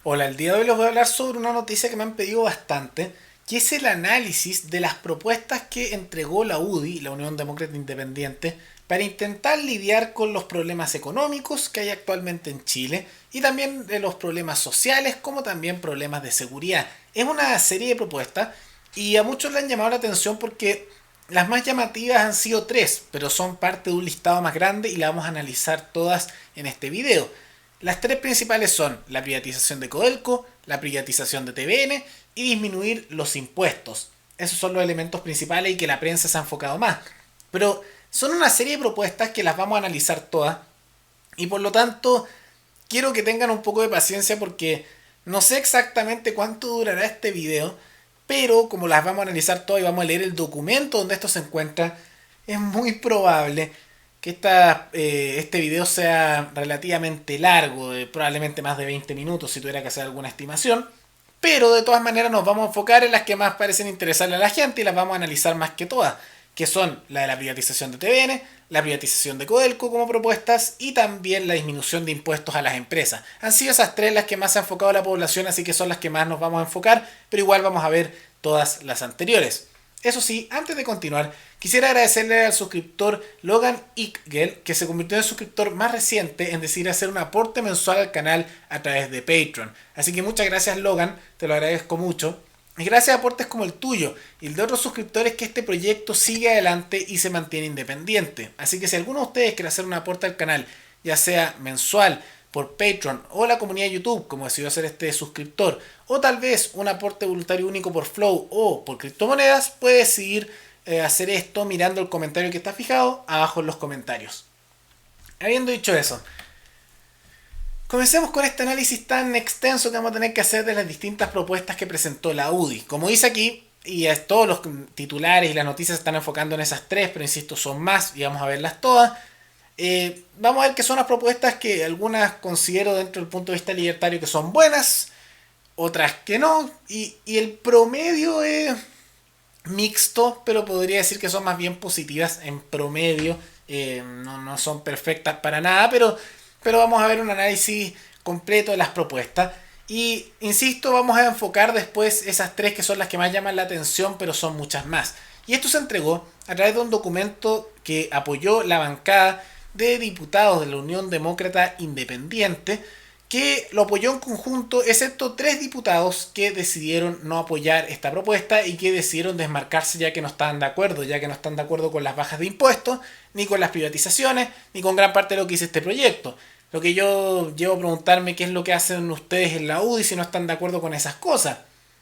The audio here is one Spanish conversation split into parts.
Hola, el día de hoy les voy a hablar sobre una noticia que me han pedido bastante, que es el análisis de las propuestas que entregó la UDI, la Unión Demócrata Independiente, para intentar lidiar con los problemas económicos que hay actualmente en Chile y también de los problemas sociales como también problemas de seguridad. Es una serie de propuestas y a muchos le han llamado la atención porque las más llamativas han sido tres, pero son parte de un listado más grande y las vamos a analizar todas en este video. Las tres principales son la privatización de Codelco, la privatización de TVN y disminuir los impuestos. Esos son los elementos principales y que la prensa se ha enfocado más. Pero son una serie de propuestas que las vamos a analizar todas y por lo tanto quiero que tengan un poco de paciencia porque no sé exactamente cuánto durará este video, pero como las vamos a analizar todas y vamos a leer el documento donde esto se encuentra, es muy probable que este video sea relativamente largo, probablemente más de 20 minutos si tuviera que hacer alguna estimación. Pero de todas maneras nos vamos a enfocar en las que más parecen interesarle a la gente y las vamos a analizar más que todas, que son la de la privatización de TVN, la privatización de Codelco como propuestas y también la disminución de impuestos a las empresas. Han sido esas tres las que más se ha enfocado a la población, así que son las que más nos vamos a enfocar, pero igual vamos a ver todas las anteriores. Eso sí, antes de continuar, quisiera agradecerle al suscriptor Logan Ickgel, que se convirtió en el suscriptor más reciente en decidir hacer un aporte mensual al canal a través de Patreon. Así que muchas gracias Logan, te lo agradezco mucho. Y gracias a aportes como el tuyo y el de otros suscriptores que este proyecto sigue adelante y se mantiene independiente. Así que si alguno de ustedes quiere hacer un aporte al canal, ya sea mensual, por Patreon o la comunidad de YouTube, como decidió hacer este suscriptor, o tal vez un aporte voluntario único por Flow o por criptomonedas, puede decidir hacer esto mirando el comentario que está fijado abajo en los comentarios. Habiendo dicho eso, comencemos con este análisis tan extenso que vamos a tener que hacer de las distintas propuestas que presentó la UDI. Como dice aquí, y todos los titulares y las noticias se están enfocando en esas tres, pero insisto, son más y vamos a verlas todas. Vamos a ver que son las propuestas que algunas considero dentro del punto de vista libertario que son buenas, otras que no, y el promedio es mixto, pero podría decir que son más bien positivas en promedio. No son perfectas para nada, pero vamos a ver un análisis completo de las propuestas. Y insisto, vamos a enfocar después esas tres que son las que más llaman la atención, pero son muchas más. Y esto se entregó a través de un documento que apoyó la bancada de diputados de la Unión Demócrata Independiente, que lo apoyó en conjunto, excepto tres diputados que decidieron no apoyar esta propuesta y que decidieron desmarcarse ya que no estaban de acuerdo, ya que no están de acuerdo con las bajas de impuestos, ni con las privatizaciones, ni con gran parte de lo que dice este proyecto. Lo que yo llevo a preguntarme qué es lo que hacen ustedes en la UDI si no están de acuerdo con esas cosas.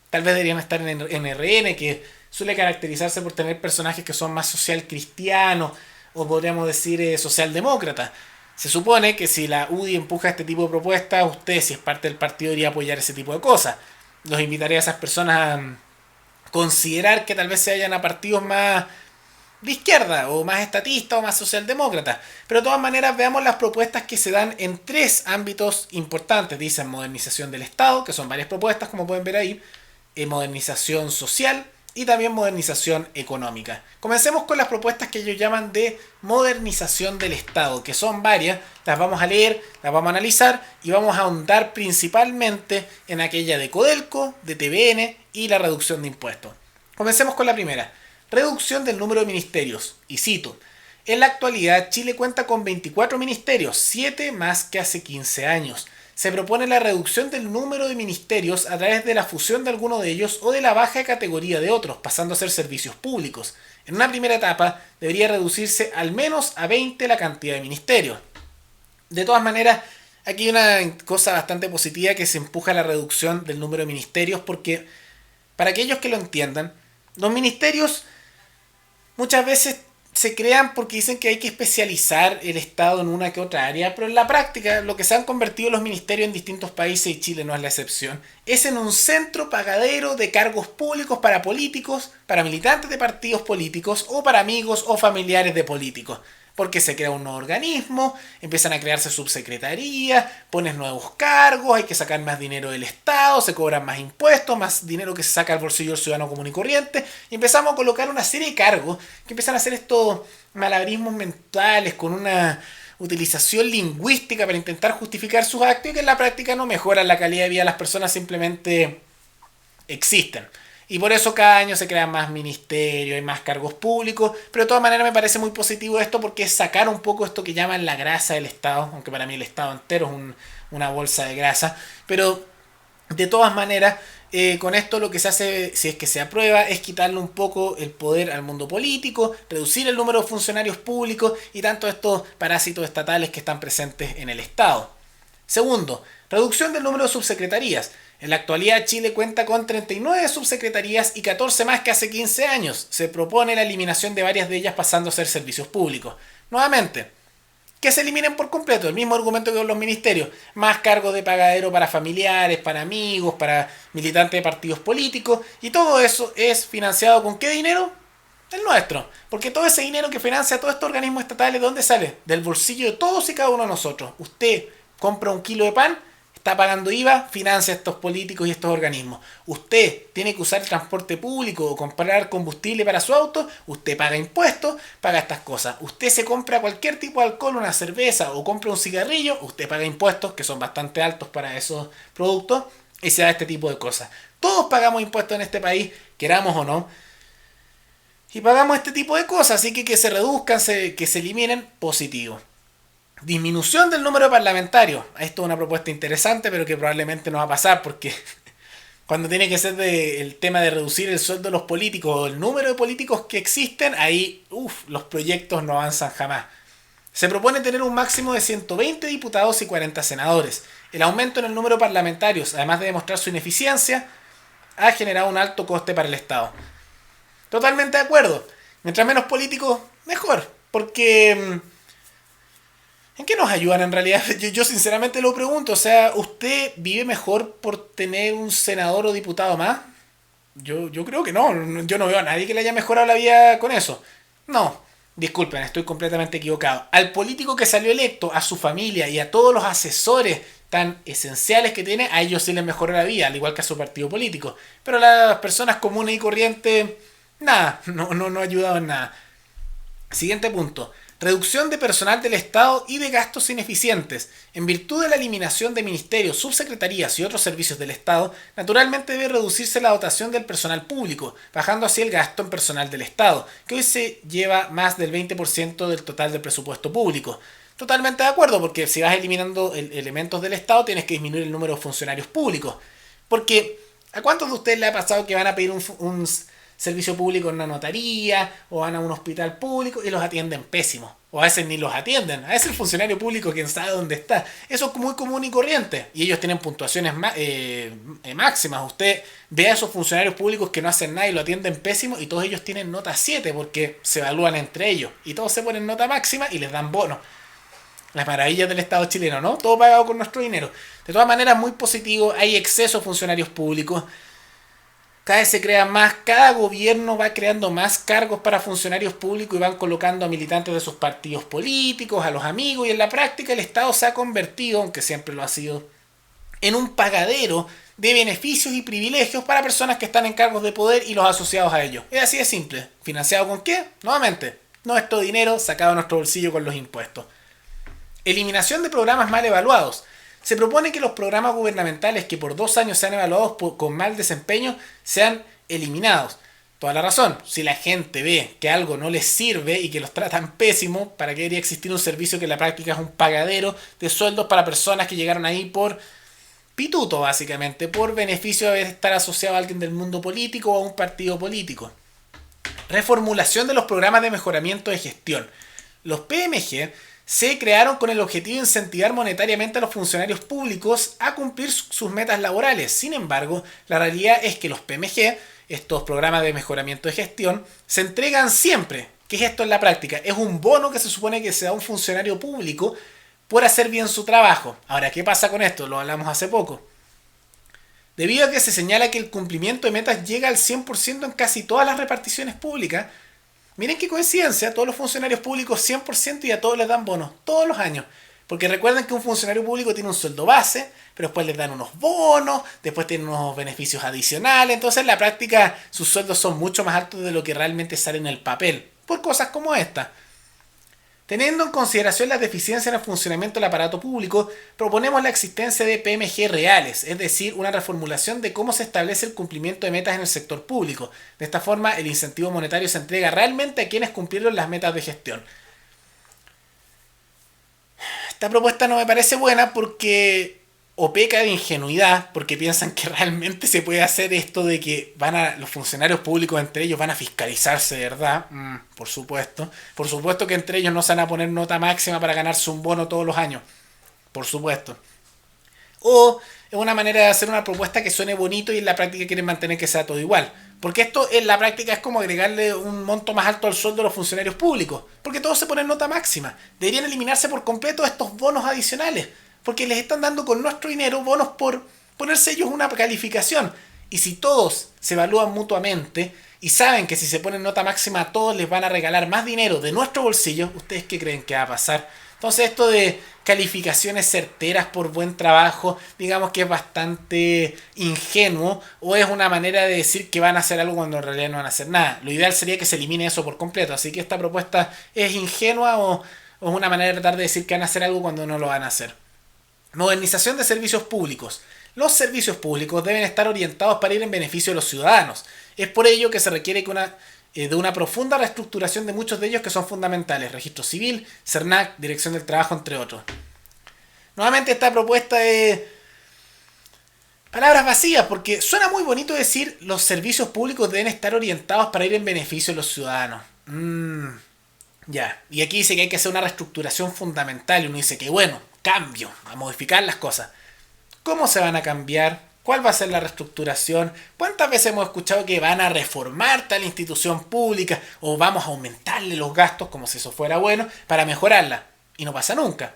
Tal vez deberían estar en RN, que suele caracterizarse por tener personajes que son más social cristianos o podríamos decir socialdemócratas. Se supone que si la UDI empuja este tipo de propuestas, usted, si es parte del partido, debería apoyar ese tipo de cosas. Los invitaría a esas personas a considerar que tal vez se vayan a partidos más de izquierda, o más estatista, o más socialdemócrata. Pero de todas maneras, veamos las propuestas que se dan en tres ámbitos importantes. Dicen modernización del Estado, que son varias propuestas, como pueden ver ahí, modernización social y también modernización económica. Comencemos con las propuestas que ellos llaman de modernización del Estado, que son varias, las vamos a leer, las vamos a analizar y vamos a ahondar principalmente en aquella de Codelco, de TVN y la reducción de impuestos. Comencemos con la primera, reducción del número de ministerios, y cito, en la actualidad Chile cuenta con 24 ministerios, 7 más que hace 15 años. Se propone la reducción del número de ministerios a través de la fusión de alguno de ellos o de la baja categoría de otros, pasando a ser servicios públicos. En una primera etapa debería reducirse al menos a 20 la cantidad de ministerios. De todas maneras, aquí hay una cosa bastante positiva que se empuja a la reducción del número de ministerios porque, para aquellos que lo entiendan, los ministerios muchas veces se crean porque dicen que hay que especializar el Estado en una que otra área, pero en la práctica lo que se han convertido los ministerios en distintos países, y Chile no es la excepción, es en un centro pagadero de cargos públicos para políticos, para militantes de partidos políticos o para amigos o familiares de políticos. Porque se crea un nuevo organismo, empiezan a crearse subsecretarías, pones nuevos cargos, hay que sacar más dinero del Estado, se cobran más impuestos, más dinero que se saca al bolsillo del ciudadano común y corriente, y empezamos a colocar una serie de cargos que empiezan a hacer estos malabarismos mentales con utilización lingüística para intentar justificar sus actos y que en la práctica no mejoran la calidad de vida de las personas, simplemente existen. Y por eso cada año se crean más ministerios y más cargos públicos, pero de todas maneras me parece muy positivo esto porque es sacar un poco esto que llaman la grasa del Estado, aunque para mí el Estado entero es una bolsa de grasa, pero de todas maneras con esto lo que se hace, si es que se aprueba, es quitarle un poco el poder al mundo político, reducir el número de funcionarios públicos y tanto estos parásitos estatales que están presentes en el Estado. Segundo, reducción del número de subsecretarías. En la actualidad Chile cuenta con 39 subsecretarías y 14 más que hace 15 años. Se propone la eliminación de varias de ellas pasando a ser servicios públicos. Nuevamente, que se eliminen por completo, el mismo argumento que con los ministerios. Más cargos de pagadero para familiares, para amigos, para militantes de partidos políticos. Y todo eso es financiado ¿con qué dinero? El nuestro. Porque todo ese dinero que financia todos estos organismos estatales, ¿de dónde sale? Del bolsillo de todos y cada uno de nosotros. Usted compra un kilo de pan, está pagando IVA, financia a estos políticos y estos organismos. Usted tiene que usar el transporte público o comprar combustible para su auto, usted paga impuestos, paga estas cosas. Usted se compra cualquier tipo de alcohol, una cerveza o compra un cigarrillo, usted paga impuestos, que son bastante altos para esos productos, y se da este tipo de cosas. Todos pagamos impuestos en este país, queramos o no, y pagamos este tipo de cosas, así que se reduzcan, que se eliminen, positivo. Disminución del número de parlamentarios. Esto es una propuesta interesante, pero que probablemente no va a pasar porque cuando tiene que ser el tema de reducir el sueldo de los políticos o el número de políticos que existen, ahí los proyectos no avanzan jamás. Se propone tener un máximo de 120 diputados y 40 senadores. El aumento en el número de parlamentarios, además de demostrar su ineficiencia, ha generado un alto coste para el Estado. Totalmente de acuerdo. Mientras menos políticos, mejor. Porque ¿en qué nos ayudan en realidad? Yo sinceramente lo pregunto. O sea, ¿usted vive mejor por tener un senador o diputado más? Yo creo que no. Yo no veo a nadie que le haya mejorado la vida con eso. No. Disculpen, estoy completamente equivocado. Al político que salió electo, a su familia y a todos los asesores tan esenciales que tiene, a ellos sí les mejoró la vida, al igual que a su partido político. Pero a las personas comunes y corrientes, nada, no ha ayudado en nada. Siguiente punto. Reducción de personal del Estado y de gastos ineficientes. En virtud de la eliminación de ministerios, subsecretarías y otros servicios del Estado, naturalmente debe reducirse la dotación del personal público, bajando así el gasto en personal del Estado, que hoy se lleva más del 20% del total del presupuesto público. Totalmente de acuerdo, porque si vas eliminando elementos del Estado, tienes que disminuir el número de funcionarios públicos. Porque, ¿a cuántos de ustedes le ha pasado que van a pedir un servicio público en una notaría o van a un hospital público y los atienden pésimos? O a veces ni los atienden. A veces el funcionario público, quién sabe dónde está. Eso es muy común y corriente. Y ellos tienen puntuaciones máximas. Usted ve a esos funcionarios públicos que no hacen nada y lo atienden pésimo y todos ellos tienen nota 7 porque se evalúan entre ellos. Y todos se ponen nota máxima y les dan bonos. Las maravillas del Estado chileno, ¿no? Todo pagado con nuestro dinero. De todas maneras, muy positivo. Hay exceso de funcionarios públicos. Cada vez se crean más, cada gobierno va creando más cargos para funcionarios públicos y van colocando a militantes de sus partidos políticos, a los amigos, y en la práctica el Estado se ha convertido, aunque siempre lo ha sido, en un pagadero de beneficios y privilegios para personas que están en cargos de poder y los asociados a ellos. Es así de simple. ¿Financiado con qué? Nuevamente, nuestro dinero sacado de nuestro bolsillo con los impuestos. Eliminación de programas mal evaluados. Se propone que los programas gubernamentales que por 2 años sean evaluados con mal desempeño sean eliminados. Toda la razón. Si la gente ve que algo no les sirve y que los tratan pésimo, ¿para qué debería existir un servicio que en la práctica es un pagadero de sueldos para personas que llegaron ahí por pituto, básicamente, por beneficio de estar asociado a alguien del mundo político o a un partido político? Reformulación de los programas de mejoramiento de gestión. Los PMG se crearon con el objetivo de incentivar monetariamente a los funcionarios públicos a cumplir sus metas laborales. Sin embargo, la realidad es que los PMG, estos programas de mejoramiento de gestión, se entregan siempre. ¿Qué es esto en la práctica? Es un bono que se supone que se da a un funcionario público por hacer bien su trabajo. Ahora, ¿qué pasa con esto? Lo hablamos hace poco. Debido a que se señala que el cumplimiento de metas llega al 100% en casi todas las reparticiones públicas, miren qué coincidencia, todos los funcionarios públicos 100% y a todos les dan bonos, todos los años. Porque recuerden que un funcionario público tiene un sueldo base, pero después les dan unos bonos, después tienen unos beneficios adicionales. Entonces en la práctica sus sueldos son mucho más altos de lo que realmente sale en el papel, por cosas como esta. Teniendo en consideración las deficiencias en el funcionamiento del aparato público, proponemos la existencia de PMG reales, es decir, una reformulación de cómo se establece el cumplimiento de metas en el sector público. De esta forma, el incentivo monetario se entrega realmente a quienes cumplieron las metas de gestión. Esta propuesta no me parece buena porque o peca de ingenuidad, porque piensan que realmente se puede hacer esto de que los funcionarios públicos entre ellos van a fiscalizarse, de verdad. Por supuesto. Por supuesto que entre ellos no se van a poner nota máxima para ganarse un bono todos los años. Por supuesto. O es una manera de hacer una propuesta que suene bonito y en la práctica quieren mantener que sea todo igual. Porque esto en la práctica es como agregarle un monto más alto al sueldo de los funcionarios públicos. Porque todos se ponen nota máxima. Deberían eliminarse por completo estos bonos adicionales. Porque les están dando con nuestro dinero bonos por ponerse ellos una calificación. Y si todos se evalúan mutuamente y saben que si se ponen nota máxima a todos les van a regalar más dinero de nuestro bolsillo, ¿ustedes qué creen que va a pasar? Entonces esto de calificaciones certeras por buen trabajo, digamos que es bastante ingenuo o es una manera de decir que van a hacer algo cuando en realidad no van a hacer nada. Lo ideal sería que se elimine eso por completo. Así que esta propuesta es ingenua o es una manera de tratar de decir que van a hacer algo cuando no lo van a hacer. Modernización de servicios públicos. Los servicios públicos deben estar orientados para ir en beneficio de los ciudadanos. Es por ello que se requiere de una profunda reestructuración de muchos de ellos que son fundamentales. Registro civil, CERNAC, Dirección del Trabajo, entre otros. Nuevamente esta propuesta es palabras vacías, porque suena muy bonito decir los servicios públicos deben estar orientados para ir en beneficio de los ciudadanos. Ya, y aquí dice que hay que hacer una reestructuración fundamental y uno dice que bueno, cambio, a modificar las cosas. ¿Cómo se van a cambiar? ¿Cuál va a ser la reestructuración? ¿Cuántas veces hemos escuchado que van a reformar tal institución pública o vamos a aumentarle los gastos como si eso fuera bueno para mejorarla? Y no pasa nunca.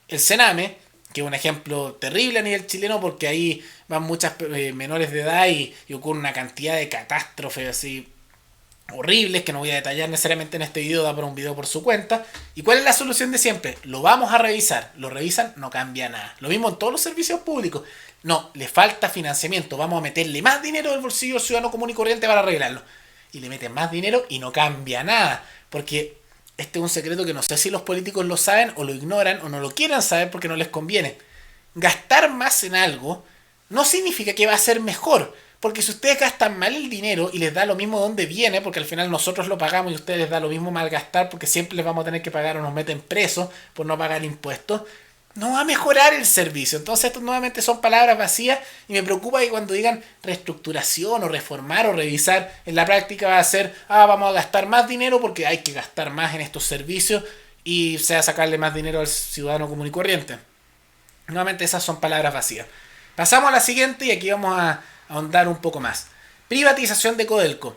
El Sename, que es un ejemplo terrible a nivel chileno porque ahí van muchas menores de edad y ocurre una cantidad de catástrofes así horribles que no voy a detallar necesariamente en este video, da para un video por su cuenta. ¿Y cuál es la solución de siempre? Lo vamos a revisar. Lo revisan, no cambia nada. Lo mismo en todos los servicios públicos. No, le falta financiamiento. Vamos a meterle más dinero del bolsillo del ciudadano común y corriente para arreglarlo. Y le meten más dinero y no cambia nada. Porque este es un secreto que no sé si los políticos lo saben o lo ignoran o no lo quieren saber porque no les conviene. Gastar más en algo no significa que va a ser mejor. Porque si ustedes gastan mal el dinero y les da lo mismo de dónde viene, porque al final nosotros lo pagamos y a ustedes les da lo mismo malgastar porque siempre les vamos a tener que pagar o nos meten presos por no pagar impuestos, no va a mejorar el servicio. Entonces esto nuevamente son palabras vacías y me preocupa que cuando digan reestructuración o reformar o revisar, en la práctica va a ser, vamos a gastar más dinero porque hay que gastar más en estos servicios y sea sacarle más dinero al ciudadano común y corriente. Nuevamente esas son palabras vacías. Pasamos a la siguiente y aquí vamos a ahondar un poco más. Privatización de Codelco.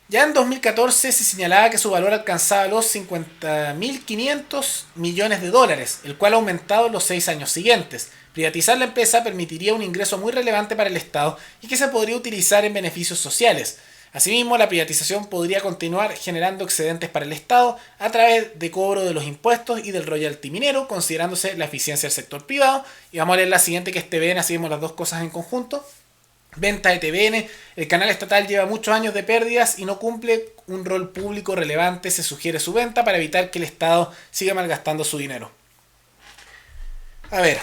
Ya en 2014 se señalaba que su valor alcanzaba los 50.500 millones de dólares, el cual ha aumentado en los 6 años siguientes. Privatizar la empresa permitiría un ingreso muy relevante para el Estado y que se podría utilizar en beneficios sociales. Asimismo, la privatización podría continuar generando excedentes para el Estado a través de cobro de los impuestos y del royalty minero, considerándose la eficiencia del sector privado. Y vamos a leer la siguiente, que es TVN, así vemos las dos cosas en conjunto. Venta de TVN. El canal estatal lleva muchos años de pérdidas y no cumple un rol público relevante. Se sugiere su venta para evitar que el Estado siga malgastando su dinero. A ver,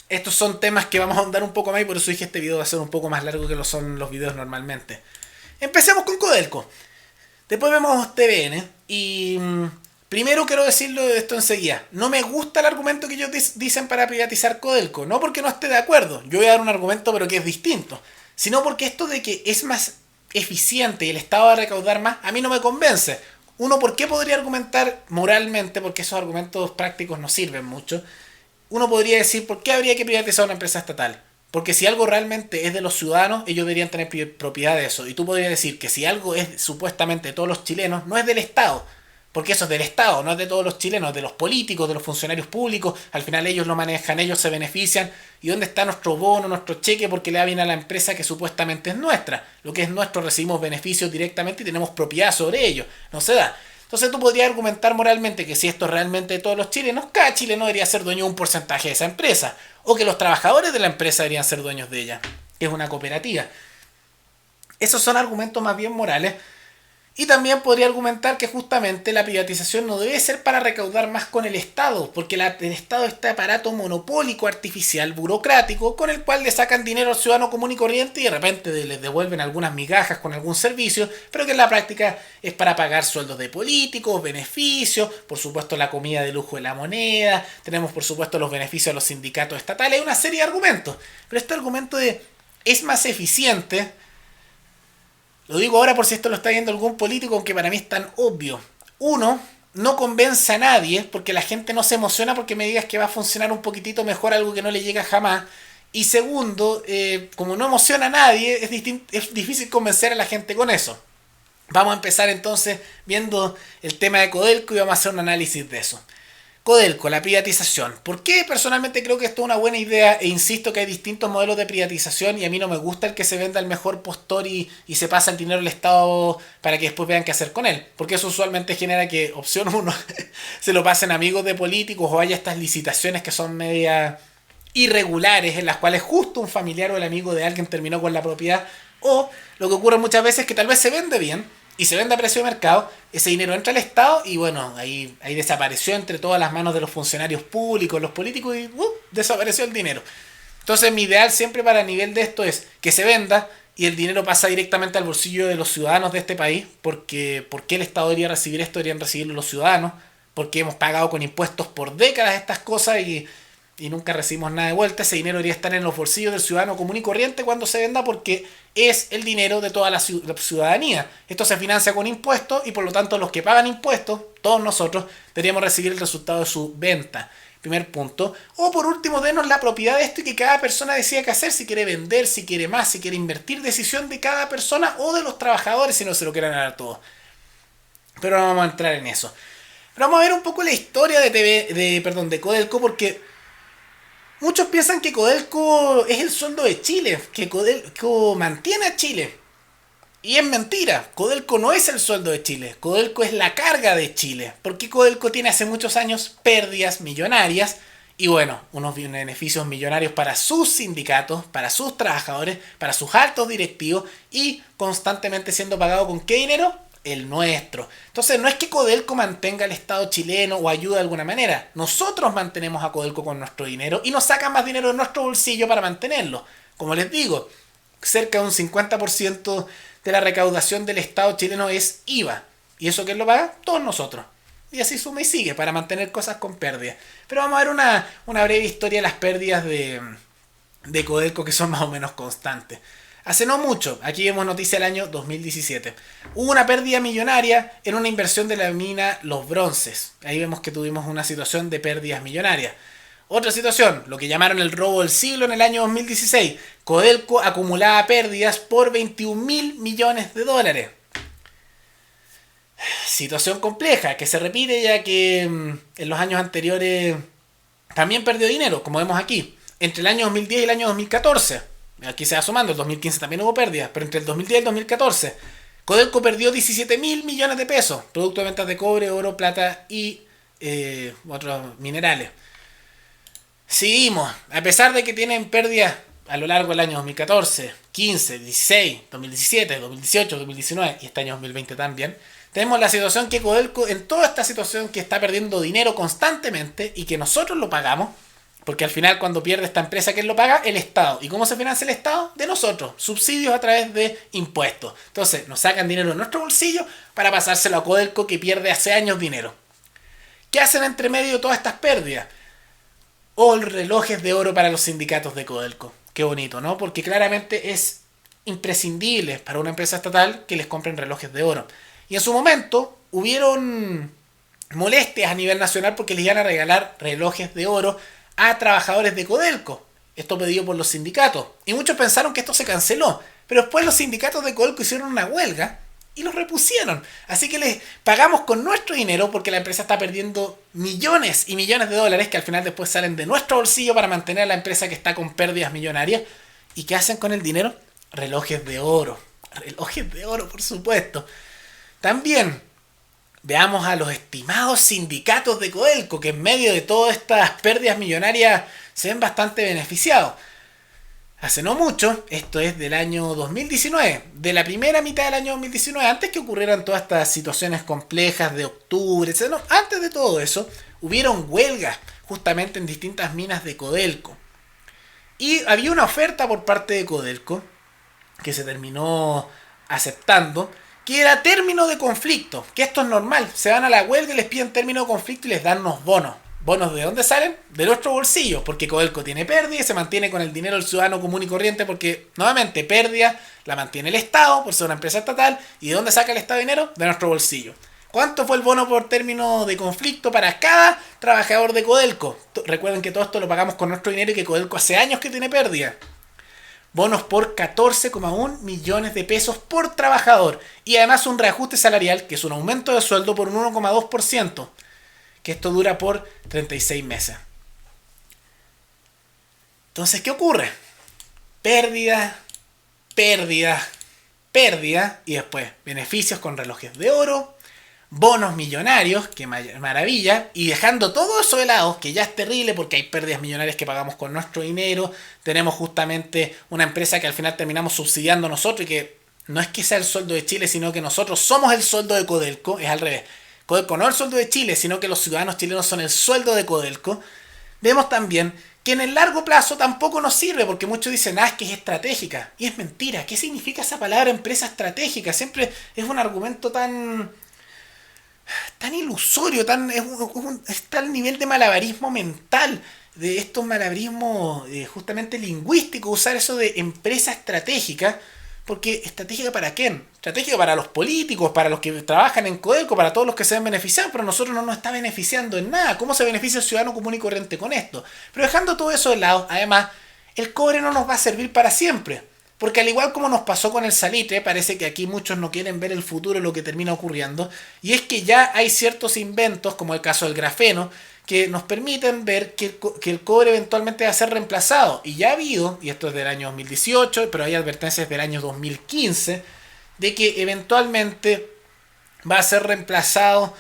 estos son temas que vamos a ahondar un poco más y por eso dije este video va a ser un poco más largo que lo son los videos normalmente. Empecemos con Codelco. Después vemos TVN y primero quiero decirlo de esto enseguida. No me gusta el argumento que ellos dicen para privatizar Codelco. No porque no esté de acuerdo. Yo voy a dar un argumento pero que es distinto. Sino porque esto de que es más eficiente y el Estado va a recaudar más, a mí no me convence. Uno, ¿por qué podría argumentar moralmente? Porque esos argumentos prácticos no sirven mucho. Uno podría decir, ¿por qué habría que privatizar una empresa estatal? Porque si algo realmente es de los ciudadanos, ellos deberían tener propiedad de eso. Y tú podrías decir que si algo es supuestamente de todos los chilenos, no es del Estado. Porque eso es del Estado, no es de todos los chilenos, de los políticos, de los funcionarios públicos. Al final ellos lo manejan, ellos se benefician. ¿Y dónde está nuestro bono, nuestro cheque? Porque le da bien a la empresa que supuestamente es nuestra. Lo que es nuestro, recibimos beneficios directamente y tenemos propiedad sobre ello. No se da. Entonces tú podrías argumentar moralmente que si esto es realmente de todos los chilenos, cada chileno debería ser dueño de un porcentaje de esa empresa. O que los trabajadores de la empresa deberían ser dueños de ella, que es una cooperativa. Esos son argumentos más bien morales. Y también podría argumentar que justamente la privatización no debe ser para recaudar más con el Estado, porque el Estado es este aparato monopólico, artificial, burocrático, con el cual le sacan dinero al ciudadano común y corriente y de repente les devuelven algunas migajas con algún servicio, pero que en la práctica es para pagar sueldos de políticos, beneficios, por supuesto la comida de lujo de la moneda, tenemos por supuesto los beneficios a los sindicatos estatales, hay una serie de argumentos, pero este argumento de es más eficiente. Lo digo ahora por si esto lo está viendo algún político, aunque para mí es tan obvio. Uno, no convence a nadie, porque la gente no se emociona porque me digas que va a funcionar un poquitito mejor algo que no le llega jamás. Y segundo, como no emociona a nadie, es difícil convencer a la gente con eso. Vamos a empezar entonces viendo el tema de Codelco y vamos a hacer un análisis de eso. Codelco, la privatización. ¿Por qué personalmente creo que esto es una buena idea? E insisto que hay distintos modelos de privatización y a mí no me gusta el que se venda el mejor postor y se pasa el dinero al Estado para que después vean qué hacer con él. Porque eso usualmente genera que, opción uno, se lo pasen amigos de políticos o haya estas licitaciones que son media irregulares en las cuales justo un familiar o el amigo de alguien terminó con la propiedad. O lo que ocurre muchas veces es que tal vez se vende bien y se vende a precio de mercado, ese dinero entra al Estado y bueno, ahí desapareció entre todas las manos de los funcionarios públicos, los políticos y desapareció el dinero. Entonces mi ideal siempre para el nivel de esto es que se venda y el dinero pasa directamente al bolsillo de los ciudadanos de este país, porque ¿por qué el Estado debería recibir esto? Deberían recibirlo los ciudadanos, porque hemos pagado con impuestos por décadas estas cosas y nunca recibimos nada de vuelta. Ese dinero debería estar en los bolsillos del ciudadano común y corriente cuando se venda porque es el dinero de toda la ciudadanía. Esto se financia con impuestos y por lo tanto los que pagan impuestos, todos nosotros, deberíamos recibir el resultado de su venta. Primer punto. O por último, denos la propiedad de esto y que cada persona decida qué hacer, si quiere vender, si quiere más, si quiere invertir, decisión de cada persona o de los trabajadores si no se lo quieren dar todos. Pero no vamos a entrar en eso. Pero vamos a ver un poco la historia de Codelco porque muchos piensan que Codelco es el sueldo de Chile, que Codelco mantiene a Chile. Y es mentira, Codelco no es el sueldo de Chile, Codelco es la carga de Chile, porque Codelco tiene hace muchos años pérdidas millonarias y bueno, unos beneficios millonarios para sus sindicatos, para sus trabajadores, para sus altos directivos y constantemente siendo pagado con ¿qué dinero? El nuestro. Entonces no es que Codelco mantenga al Estado chileno o ayude de alguna manera, nosotros mantenemos a Codelco con nuestro dinero y nos sacan más dinero de nuestro bolsillo para mantenerlo. Como les digo, cerca de un 50% de la recaudación del Estado chileno es IVA. ¿Y eso quién lo paga? Todos nosotros. Y así suma y sigue para mantener cosas con pérdidas. Pero vamos a ver una breve historia de las pérdidas de Codelco que son más o menos constantes. Hace no mucho, aquí vemos noticia del año 2017, hubo una pérdida millonaria en una inversión de la mina Los Bronces. Ahí vemos que tuvimos una situación de pérdidas millonarias. Otra situación, lo que llamaron el robo del siglo en el año 2016. Codelco acumulaba pérdidas por 21 mil millones de dólares. Situación compleja, que se repite ya que en los años anteriores también perdió dinero, como vemos aquí. Entre el año 2010 y el año 2014, aquí se va sumando, el 2015 también hubo pérdidas, pero entre el 2010 y el 2014, Codelco perdió 17 mil millones de pesos, producto de ventas de cobre, oro, plata y otros minerales. Seguimos, a pesar de que tienen pérdidas a lo largo del año 2014, 15, 16, 2017, 2018, 2019 y este año 2020 también, tenemos la situación que Codelco, en toda esta situación que está perdiendo dinero constantemente y que nosotros lo pagamos, porque al final cuando pierde esta empresa, ¿quién lo paga? El Estado. ¿Y cómo se financia el Estado? De nosotros, subsidios a través de impuestos. Entonces nos sacan dinero de nuestro bolsillo para pasárselo a Codelco que pierde hace años dinero. ¿Qué hacen entre medio de todas estas pérdidas? O relojes de oro para los sindicatos de Codelco. Qué bonito, ¿no? Porque claramente es imprescindible para una empresa estatal que les compren relojes de oro. Y en su momento hubieron molestias a nivel nacional porque les iban a regalar relojes de oro a trabajadores de Codelco. Esto pedido por los sindicatos. Y muchos pensaron que esto se canceló. Pero después los sindicatos de Codelco hicieron una huelga y los repusieron. Así que les pagamos con nuestro dinero porque la empresa está perdiendo millones y millones de dólares que al final después salen de nuestro bolsillo para mantener a la empresa que está con pérdidas millonarias. ¿Y qué hacen con el dinero? Relojes de oro. Relojes de oro, por supuesto. También veamos a los estimados sindicatos de Codelco que en medio de todas estas pérdidas millonarias se ven bastante beneficiados. Hace no mucho, esto es del año 2019, de la primera mitad del año 2019, antes que ocurrieran todas estas situaciones complejas de octubre, etc. No, antes de todo eso, hubieron huelgas justamente en distintas minas de Codelco. Y había una oferta por parte de Codelco que se terminó aceptando, que era término de conflicto, que esto es normal, se van a la huelga y les piden término de conflicto y les dan unos bonos. ¿Bonos de dónde salen? De nuestro bolsillo, porque Codelco tiene pérdida y se mantiene con el dinero del ciudadano común y corriente, porque nuevamente pérdida la mantiene el Estado por ser una empresa estatal. ¿Y de dónde saca el Estado dinero? De nuestro bolsillo. ¿Cuánto fue el bono por término de conflicto para cada trabajador de Codelco? Recuerden que todo esto lo pagamos con nuestro dinero y que Codelco hace años que tiene pérdida. Bonos por 14,1 millones de pesos por trabajador. Y además un reajuste salarial, que es un aumento de sueldo por un 1,2%. Que esto dura por 36 meses. Entonces, ¿qué ocurre? Pérdida, pérdida, pérdida. Y después beneficios con relojes de oro, bonos millonarios, que maravilla, y dejando todo eso de lado, que ya es terrible porque hay pérdidas millonarias que pagamos con nuestro dinero, tenemos justamente una empresa que al final terminamos subsidiando nosotros y que no es que sea el sueldo de Chile, sino que nosotros somos el sueldo de Codelco, es al revés. Codelco no es el sueldo de Chile, sino que los ciudadanos chilenos son el sueldo de Codelco. Vemos también que en el largo plazo tampoco nos sirve, porque muchos dicen, es que es estratégica. Y es mentira. ¿Qué significa esa palabra empresa estratégica? Siempre es un argumento tan ilusorio, está al nivel de malabarismo mental, de estos malabarismos justamente lingüísticos, usar eso de empresa estratégica, porque ¿estratégica para quién? Estratégica para los políticos, para los que trabajan en Codelco, para todos los que se ven beneficiados, pero a nosotros no nos está beneficiando en nada. ¿Cómo se beneficia el ciudadano común y corriente con esto? Pero dejando todo eso de lado, además, el cobre no nos va a servir para siempre. Porque al igual como nos pasó con el salitre, parece que aquí muchos no quieren ver el futuro, lo que termina ocurriendo, y es que ya hay ciertos inventos, como el caso del grafeno, que nos permiten ver que el cobre eventualmente va a ser reemplazado. Y ya ha habido, y esto es del año 2018, pero hay advertencias del año 2015, de que eventualmente va a ser reemplazado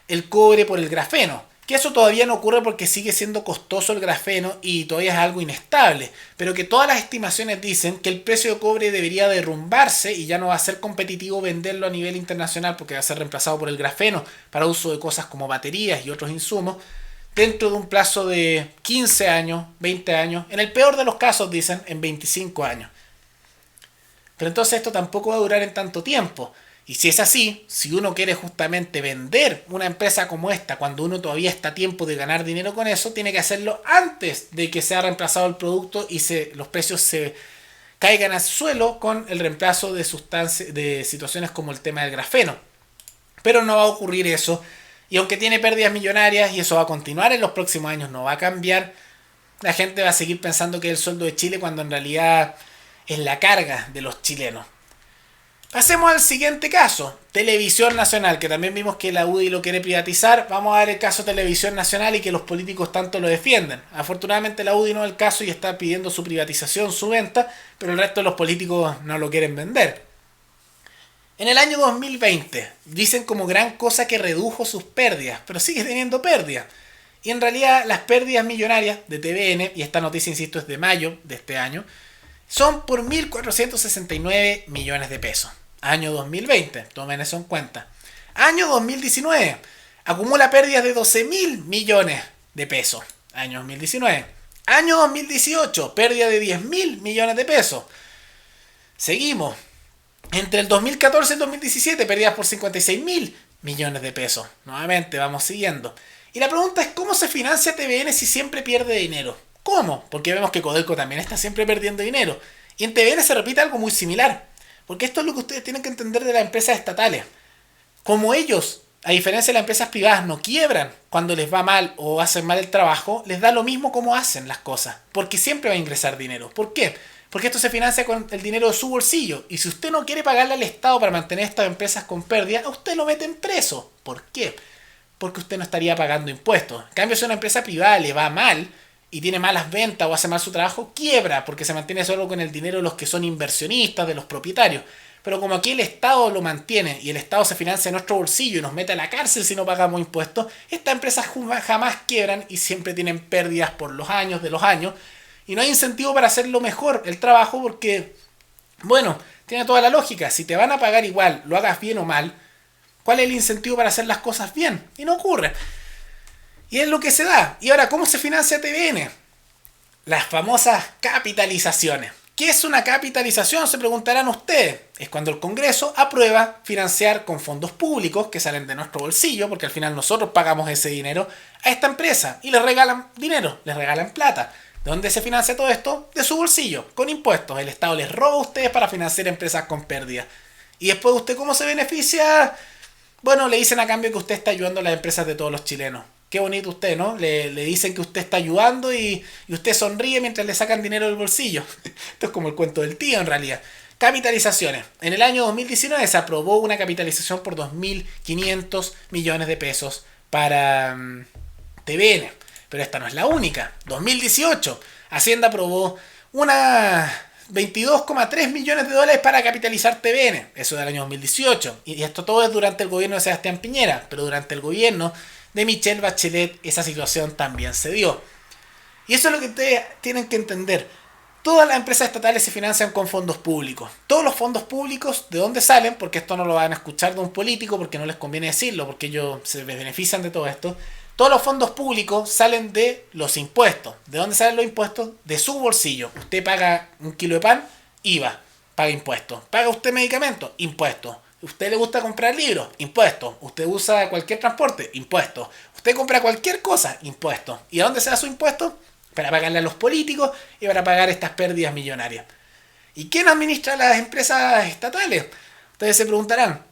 el cobre por el grafeno. Que eso todavía no ocurre porque sigue siendo costoso el grafeno y todavía es algo inestable, pero que todas las estimaciones dicen que el precio de cobre debería derrumbarse y ya no va a ser competitivo venderlo a nivel internacional porque va a ser reemplazado por el grafeno para uso de cosas como baterías y otros insumos dentro de un plazo de 15 años, 20 años, en el peor de los casos dicen en 25 años. Pero entonces esto tampoco va a durar en tanto tiempo. Y si es así, si uno quiere justamente vender una empresa como esta, cuando uno todavía está a tiempo de ganar dinero con eso, tiene que hacerlo antes de que sea reemplazado el producto y los precios se caigan al suelo con el reemplazo de situaciones como el tema del grafeno. Pero no va a ocurrir eso. Y aunque tiene pérdidas millonarias y eso va a continuar en los próximos años, no va a cambiar, la gente va a seguir pensando que es el sueldo de Chile cuando en realidad es la carga de los chilenos. Pasemos al siguiente caso, Televisión Nacional, que también vimos que la UDI lo quiere privatizar. Vamos a ver el caso Televisión Nacional y que los políticos tanto lo defienden. Afortunadamente la UDI no es el caso y está pidiendo su privatización, su venta, pero el resto de los políticos no lo quieren vender. En el año 2020 dicen como gran cosa que redujo sus pérdidas, pero sigue teniendo pérdidas. Y en realidad las pérdidas millonarias de TVN, y esta noticia insisto es de mayo de este año, son por 1.469 millones de pesos. Año 2020, tomen eso en cuenta. Año 2019, acumula pérdidas de 12.000 millones de pesos. Año 2019. Año 2018, pérdida de 10.000 millones de pesos. Seguimos. Entre el 2014 y el 2017, pérdidas por 56.000 millones de pesos. Nuevamente, vamos siguiendo. Y la pregunta es, ¿cómo se financia TVN si siempre pierde dinero? ¿Cómo? Porque vemos que Codelco también está siempre perdiendo dinero. Y en TVN se repite algo muy similar. Porque esto es lo que ustedes tienen que entender de las empresas estatales. Como ellos, a diferencia de las empresas privadas, no quiebran cuando les va mal o hacen mal el trabajo, les da lo mismo cómo hacen las cosas. Porque siempre va a ingresar dinero. ¿Por qué? Porque esto se financia con el dinero de su bolsillo. Y si usted no quiere pagarle al Estado para mantener estas empresas con pérdida, a usted lo meten preso. ¿Por qué? Porque usted no estaría pagando impuestos. En cambio, si a una empresa privada le va mal y tiene malas ventas o hace mal su trabajo, quiebra porque se mantiene solo con el dinero de los que son inversionistas, de los propietarios. Pero como aquí el Estado lo mantiene y el Estado se financia en nuestro bolsillo y nos mete a la cárcel si no pagamos impuestos, estas empresas jamás quiebran y siempre tienen pérdidas por los años de los años. Y no hay incentivo para hacerlo mejor el trabajo porque, bueno, tiene toda la lógica. Si te van a pagar igual, lo hagas bien o mal, ¿cuál es el incentivo para hacer las cosas bien? Y no ocurre. Y es lo que se da. Y ahora, ¿cómo se financia TVN? Las famosas capitalizaciones. ¿Qué es una capitalización? Se preguntarán ustedes. Es cuando el Congreso aprueba financiar con fondos públicos que salen de nuestro bolsillo, porque al final nosotros pagamos ese dinero a esta empresa y les regalan dinero, les regalan plata. ¿De dónde se financia todo esto? De su bolsillo, con impuestos. El Estado les roba a ustedes para financiar empresas con pérdida. Y después, ¿usted cómo se beneficia? Bueno, le dicen a cambio que usted está ayudando a las empresas de todos los chilenos. Qué bonito usted, ¿no? Le dicen que usted está ayudando y usted sonríe mientras le sacan dinero del bolsillo. Esto es como el cuento del tío, en realidad. Capitalizaciones. En el año 2019 se aprobó una capitalización por 2.500 millones de pesos para TVN. Pero esta no es la única. 2018, Hacienda aprobó una 22,3 millones de dólares para capitalizar TVN. Eso del año 2018. Y esto todo es durante el gobierno de Sebastián Piñera. Pero durante el gobierno de Michelle Bachelet esa situación también se dio. Y eso es lo que ustedes tienen que entender. Todas las empresas estatales se financian con fondos públicos. Todos los fondos públicos, ¿de dónde salen? Porque esto no lo van a escuchar de un político, porque no les conviene decirlo, porque ellos se benefician de todo esto. Todos los fondos públicos salen de los impuestos. ¿De dónde salen los impuestos? De su bolsillo. Usted paga un kilo de pan, IVA, paga impuestos. ¿Paga usted medicamentos? Impuestos. ¿Usted le gusta comprar libros? Impuestos. ¿Usted usa cualquier transporte? Impuestos. ¿Usted compra cualquier cosa? Impuestos. ¿Y a dónde se da su impuesto? Para pagarle a los políticos y para pagar estas pérdidas millonarias. ¿Y quién administra las empresas estatales? Ustedes se preguntarán.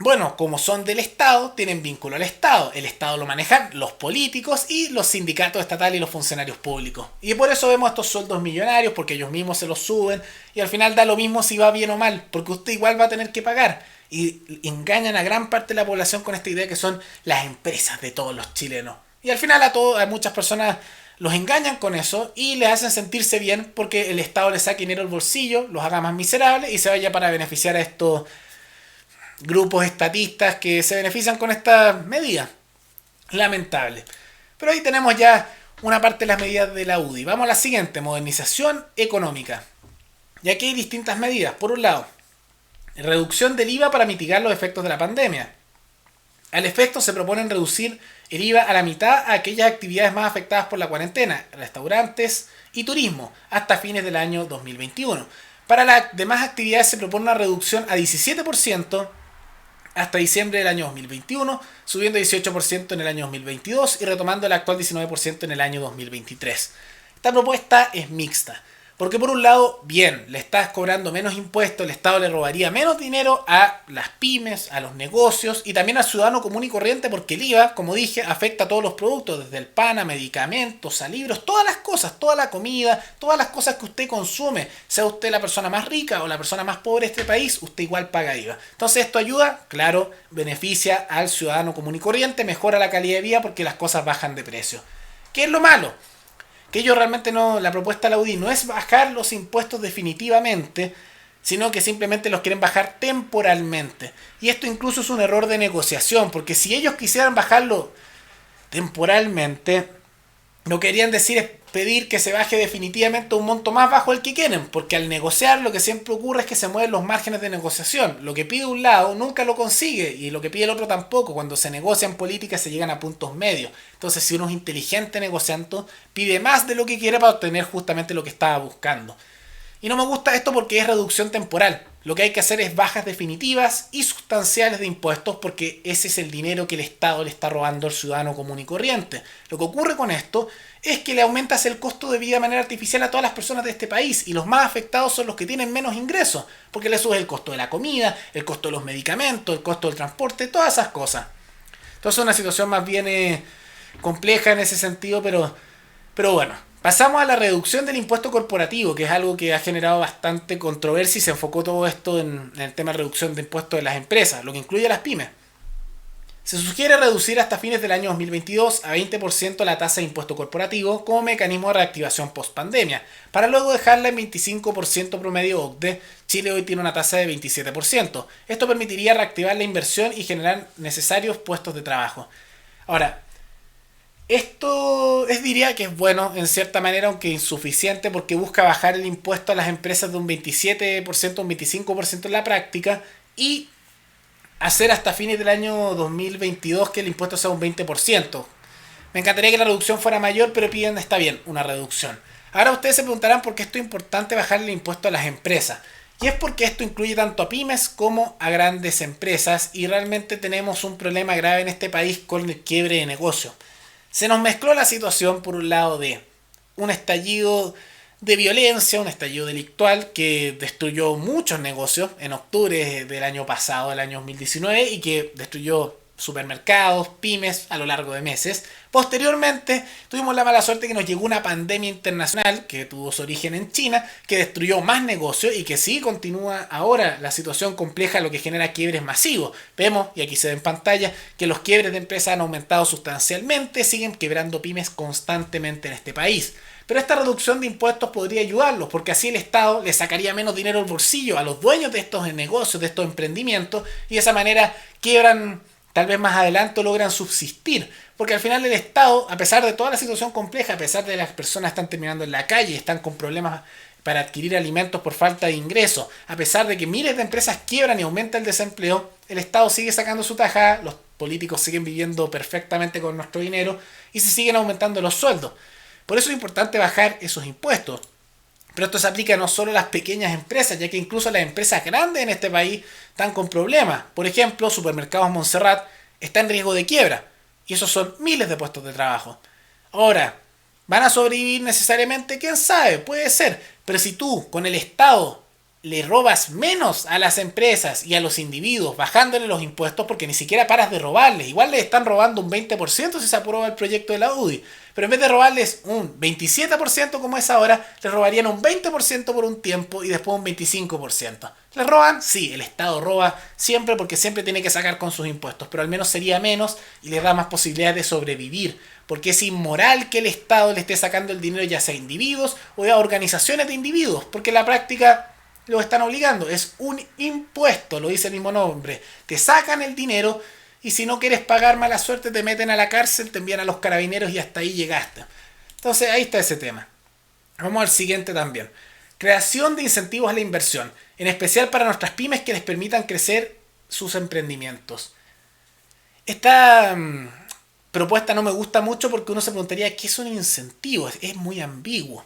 Bueno, como son del Estado, tienen vínculo al Estado. El Estado lo manejan los políticos y los sindicatos estatales y los funcionarios públicos. Y por eso vemos estos sueldos millonarios, porque ellos mismos se los suben. Y al final da lo mismo si va bien o mal, porque usted igual va a tener que pagar. Y engañan a gran parte de la población con esta idea que son las empresas de todos los chilenos. Y al final a muchas personas los engañan con eso y les hacen sentirse bien porque el Estado les saque dinero del bolsillo, los haga más miserables y se vaya para beneficiar a estos grupos estatistas que se benefician con esta medida. Lamentable. Pero ahí tenemos ya una parte de las medidas de la UDI. Vamos a la siguiente, modernización económica. Y aquí hay distintas medidas. Por un lado, reducción del IVA para mitigar los efectos de la pandemia. Al efecto se proponen reducir el IVA a la mitad a aquellas actividades más afectadas por la cuarentena, restaurantes y turismo, hasta fines del año 2021. Para las demás actividades se propone una reducción a 17% hasta diciembre del año 2021, subiendo a 18% en el año 2022 y retomando el actual 19% en el año 2023. Esta propuesta es mixta. Porque por un lado, bien, le estás cobrando menos impuestos, el Estado le robaría menos dinero a las pymes, a los negocios y también al ciudadano común y corriente porque el IVA, como dije, afecta a todos los productos, desde el pan a medicamentos, a libros, todas las cosas, toda la comida, todas las cosas que usted consume, sea usted la persona más rica o la persona más pobre de este país, usted igual paga IVA. Entonces esto ayuda, claro, beneficia al ciudadano común y corriente, mejora la calidad de vida porque las cosas bajan de precio. ¿Qué es lo malo? Que ellos realmente no, la propuesta de la UDI no es bajar los impuestos definitivamente, sino que simplemente los quieren bajar temporalmente. Y esto incluso es un error de negociación, porque si ellos quisieran bajarlo temporalmente, lo que querían decir es pedir que se baje definitivamente un monto más bajo del que quieren, porque al negociar lo que siempre ocurre es que se mueven los márgenes de negociación. Lo que pide un lado nunca lo consigue y lo que pide el otro tampoco. Cuando se negocian políticas se llegan a puntos medios. Entonces si uno es inteligente negociando, pide más de lo que quiere para obtener justamente lo que estaba buscando. Y no me gusta esto porque es reducción temporal. Lo que hay que hacer es bajas definitivas y sustanciales de impuestos porque ese es el dinero que el Estado le está robando al ciudadano común y corriente. Lo que ocurre con esto es que le aumentas el costo de vida de manera artificial a todas las personas de este país y los más afectados son los que tienen menos ingresos porque le subes el costo de la comida, el costo de los medicamentos, el costo del transporte, todas esas cosas. Entonces es una situación más bien compleja en ese sentido, pero bueno. Pasamos a la reducción del impuesto corporativo, que es algo que ha generado bastante controversia y se enfocó todo esto en el tema de reducción de impuestos de las empresas, lo que incluye a las pymes. Se sugiere reducir hasta fines del año 2022 a 20% la tasa de impuesto corporativo como mecanismo de reactivación post-pandemia, para luego dejarla en 25% promedio OCDE. Chile hoy tiene una tasa de 27%. Esto permitiría reactivar la inversión y generar necesarios puestos de trabajo. Ahora, Esto diría que es bueno en cierta manera, aunque insuficiente, porque busca bajar el impuesto a las empresas de un 27% a un 25% en la práctica y hacer hasta fines del año 2022 que el impuesto sea un 20%. Me encantaría que la reducción fuera mayor, pero piden, está bien, una reducción. Ahora ustedes se preguntarán por qué esto es importante bajar el impuesto a las empresas. Y es porque esto incluye tanto a pymes como a grandes empresas y realmente tenemos un problema grave en este país con el quiebre de negocio. Se nos mezcló la situación por un lado de un estallido de violencia, un estallido delictual que destruyó muchos negocios en octubre del año pasado, del año 2019, y que destruyó supermercados, pymes a lo largo de meses. Posteriormente tuvimos la mala suerte que nos llegó una pandemia internacional que tuvo su origen en China, que destruyó más negocios y que sí continúa ahora la situación compleja, lo que genera quiebres masivos. Vemos, y aquí se ve en pantalla, que los quiebres de empresas han aumentado sustancialmente, siguen quebrando pymes constantemente en este país. Pero esta reducción de impuestos podría ayudarlos, porque así el Estado le sacaría menos dinero al bolsillo a los dueños de estos negocios, de estos emprendimientos, y de esa manera quiebran, tal vez más adelante logran subsistir. Porque al final el Estado, a pesar de toda la situación compleja, a pesar de que las personas están terminando en la calle, están con problemas para adquirir alimentos por falta de ingresos, a pesar de que miles de empresas quiebran y aumenta el desempleo, el Estado sigue sacando su tajada, los políticos siguen viviendo perfectamente con nuestro dinero y se siguen aumentando los sueldos. Por eso es importante bajar esos impuestos. Pero esto se aplica no solo a las pequeñas empresas, ya que incluso las empresas grandes en este país están con problemas. Por ejemplo, Supermercados Montserrat está en riesgo de quiebra. Y esos son miles de puestos de trabajo. Ahora, ¿van a sobrevivir necesariamente? ¿Quién sabe? Puede ser. Pero si tú, con el Estado, le robas menos a las empresas y a los individuos, bajándole los impuestos, porque ni siquiera paras de robarles. Igual les están robando un 20% si se aprueba el proyecto de la UDI. Pero en vez de robarles un 27% como es ahora, les robarían un 20% por un tiempo y después un 25%. ¿Les roban? Sí, el Estado roba siempre porque siempre tiene que sacar con sus impuestos, pero al menos sería menos y les da más posibilidades de sobrevivir. Porque es inmoral que el Estado le esté sacando el dinero ya sea a individuos o a organizaciones de individuos, porque en la práctica lo están obligando. Es un impuesto, lo dice el mismo nombre. Te sacan el dinero y si no quieres pagar, mala suerte, te meten a la cárcel, te envían a los carabineros y hasta ahí llegaste. Entonces ahí está ese tema. Vamos al siguiente también. Creación de incentivos a la inversión, en especial para nuestras pymes que les permitan crecer sus emprendimientos. Esta propuesta no me gusta mucho porque uno se preguntaría qué es un incentivo, es muy ambiguo.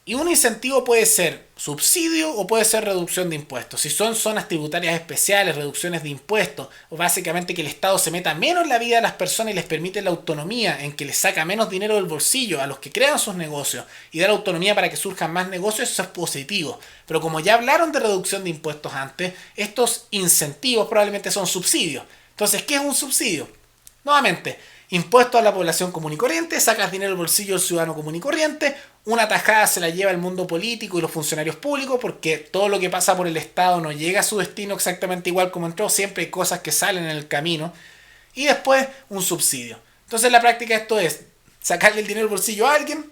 Y un incentivo puede ser subsidio o puede ser reducción de impuestos. Si son zonas tributarias especiales, reducciones de impuestos, o básicamente que el Estado se meta menos en la vida de las personas y les permite la autonomía, en que les saca menos dinero del bolsillo a los que crean sus negocios y da la autonomía para que surjan más negocios, eso es positivo. Pero como ya hablaron de reducción de impuestos antes, estos incentivos probablemente son subsidios. Entonces, ¿qué es un subsidio? Nuevamente, impuesto a la población común y corriente, sacas dinero del bolsillo del ciudadano común y corriente, una tajada se la lleva el mundo político y los funcionarios públicos porque todo lo que pasa por el Estado no llega a su destino exactamente igual como entró, siempre hay cosas que salen en el camino, y después un subsidio. Entonces en la práctica esto es sacarle el dinero del bolsillo a alguien,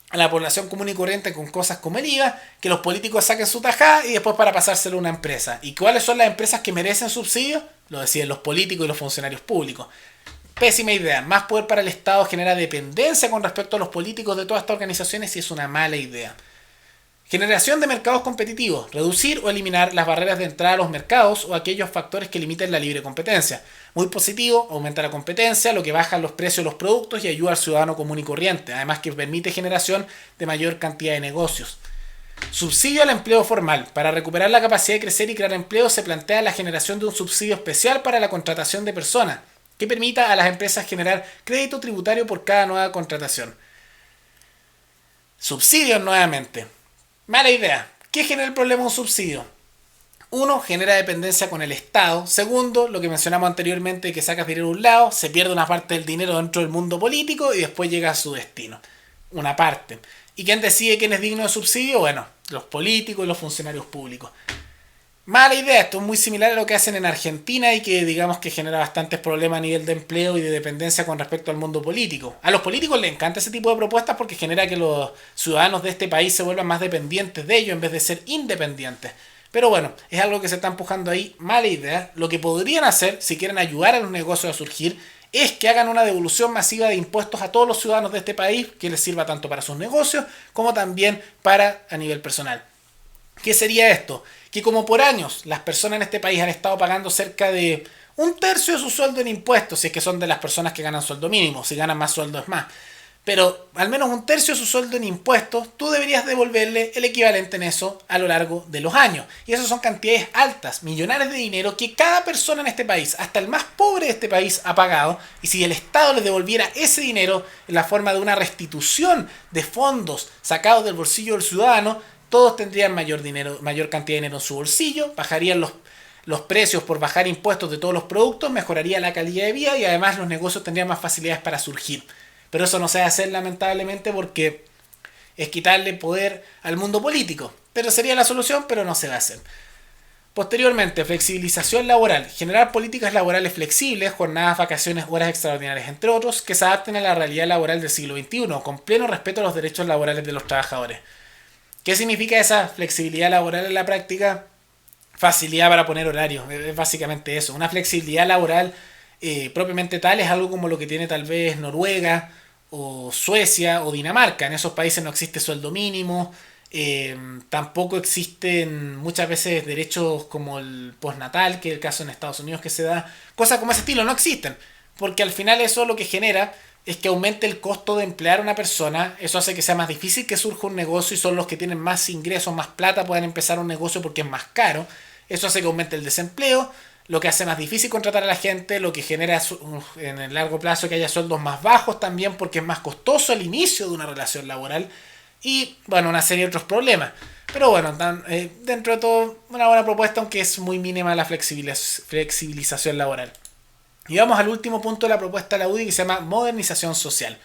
a la población común y corriente con cosas como el IVA, que los políticos saquen su tajada y después para pasárselo a una empresa. ¿Y cuáles son las empresas que merecen subsidio? Lo deciden los políticos y los funcionarios públicos. Pésima idea. Más poder para el Estado genera dependencia con respecto a los políticos de todas estas organizaciones y es una mala idea. Generación de mercados competitivos. Reducir o eliminar las barreras de entrada a los mercados o aquellos factores que limiten la libre competencia. Muy positivo, aumenta la competencia, lo que baja los precios de los productos y ayuda al ciudadano común y corriente. Además que permite generación de mayor cantidad de negocios. Subsidio al empleo formal. Para recuperar la capacidad de crecer y crear empleo se plantea la generación de un subsidio especial para la contratación de personas que permita a las empresas generar crédito tributario por cada nueva contratación. Subsidios nuevamente. Mala idea. ¿Qué genera el problema de un subsidio? Uno, genera dependencia con el Estado. Segundo, lo que mencionamos anteriormente, que sacas dinero de un lado, se pierde una parte del dinero dentro del mundo político y después llega a su destino. Una parte. ¿Y quién decide quién es digno de subsidio? Bueno, los políticos y los funcionarios públicos. Mala idea, esto es muy similar a lo que hacen en Argentina y que digamos que genera bastantes problemas a nivel de empleo y de dependencia con respecto al mundo político. A los políticos les encanta ese tipo de propuestas porque genera que los ciudadanos de este país se vuelvan más dependientes de ellos en vez de ser independientes. Pero bueno, es algo que se está empujando ahí, mala idea. Lo que podrían hacer, si quieren ayudar a los negocios a surgir, es que hagan una devolución masiva de impuestos a todos los ciudadanos de este país, que les sirva tanto para sus negocios como también para a nivel personal. ¿Qué sería esto? Que como por años las personas en este país han estado pagando cerca de un tercio de su sueldo en impuestos, si es que son de las personas que ganan sueldo mínimo, si ganan más sueldo es más, pero al menos un tercio de su sueldo en impuestos, tú deberías devolverle el equivalente en eso a lo largo de los años. Y eso son cantidades altas, millonarias de dinero que cada persona en este país, hasta el más pobre de este país, ha pagado. Y si el Estado les devolviera ese dinero en la forma de una restitución de fondos sacados del bolsillo del ciudadano, todos tendrían mayor cantidad de dinero en su bolsillo, bajarían los precios por bajar impuestos de todos los productos, mejoraría la calidad de vida y además los negocios tendrían más facilidades para surgir. Pero eso no se va a hacer lamentablemente porque es quitarle poder al mundo político. Pero sería la solución, pero no se va a hacer. Posteriormente, flexibilización laboral. Generar políticas laborales flexibles, jornadas, vacaciones, horas extraordinarias, entre otros, que se adapten a la realidad laboral del siglo XXI, con pleno respeto a los derechos laborales de los trabajadores. ¿Qué significa esa flexibilidad laboral en la práctica? Facilidad para poner horarios, es básicamente eso. Una flexibilidad laboral propiamente tal es algo como lo que tiene tal vez Noruega o Suecia o Dinamarca. En esos países no existe sueldo mínimo, tampoco existen muchas veces derechos como el postnatal, que es el caso en Estados Unidos que se da. Cosas como ese estilo no existen, porque al final eso lo que genera es que aumente el costo de emplear a una persona. Eso hace que sea más difícil que surja un negocio y son los que tienen más ingresos, más plata, pueden empezar un negocio porque es más caro. Eso hace que aumente el desempleo, lo que hace más difícil contratar a la gente, lo que genera en el largo plazo que haya sueldos más bajos también porque es más costoso el inicio de una relación laboral y bueno, una serie de otros problemas. Pero bueno, dentro de todo una buena propuesta, aunque es muy mínima la flexibilización laboral. Y vamos al último punto de la propuesta de la UDI, que se llama modernización social.